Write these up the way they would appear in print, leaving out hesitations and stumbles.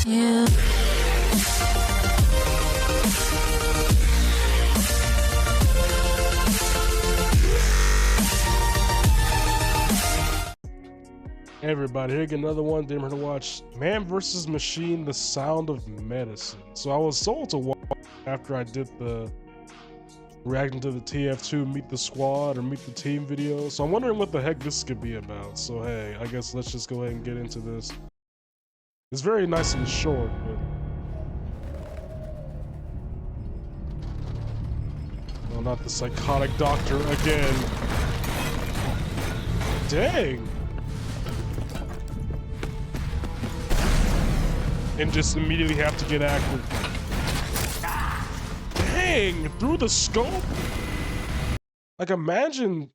you. Hey everybody, here again, another one. We're gonna watch Man vs. Machine: The Sound of Medicine. So I was told to watch after I did the reacting to the TF2 Meet the Squad or Meet the Team video. So I'm wondering what the heck this could be about. So hey, I guess let's just go ahead and get into this. It's very nice and short, but no, not the psychotic doctor again. Dang. And just immediately have to get active. Dang, through the scope? Like imagine,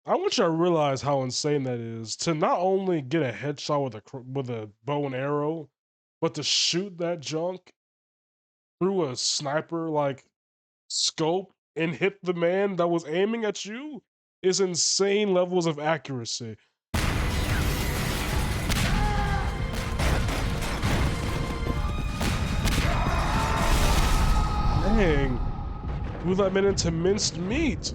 I want you to realize how insane that is, to not only get a headshot with a bow and arrow, but to shoot that junk through a sniper like scope and hit the man that was aiming at you is insane levels of accuracy. Dang, threw that man into minced meat.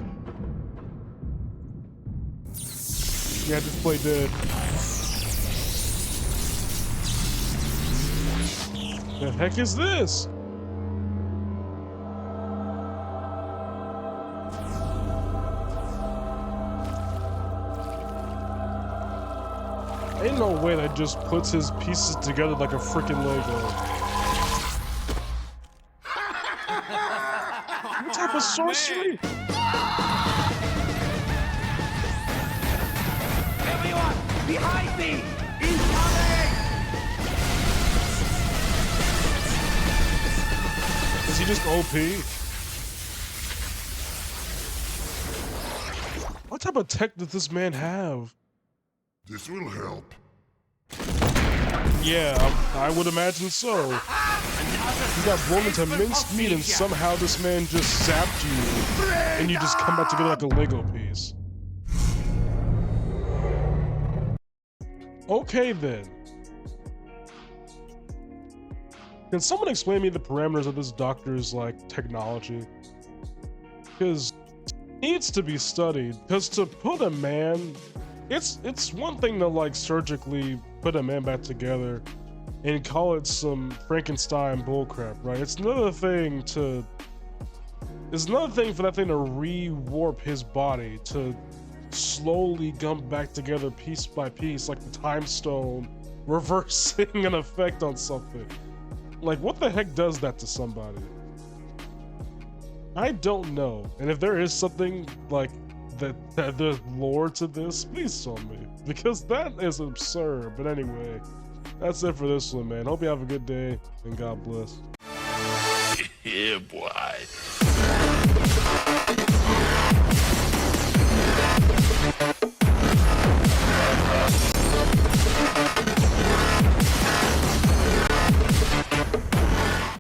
Yeah, just play dead. The heck is this? Ain't no way that just puts his pieces together like a freaking Lego. What type of sorcery? Everyone, behind me! Incoming! Is he just OP? What type of tech does this man have? This will help. Yeah, I would imagine so. You got blown into minced meat and somehow this man just zapped you and you just come back together like a Lego piece. Okay then. Can someone explain me the parameters of this doctor's like technology? Because it needs to be studied. Because to put a man, it's one thing to like surgically put a man back together and call it some Frankenstein bullcrap, right? It's another thing for that thing to re-warp his body, to slowly gum back together piece by piece, like the time stone reversing an effect on something. Like, what the heck does that to somebody? I don't know. And if there is something like that there's lore to this, please tell me, because that is absurd. But anyway, that's it for this one, man. Hope you have a good day, and God bless. Yeah, boy.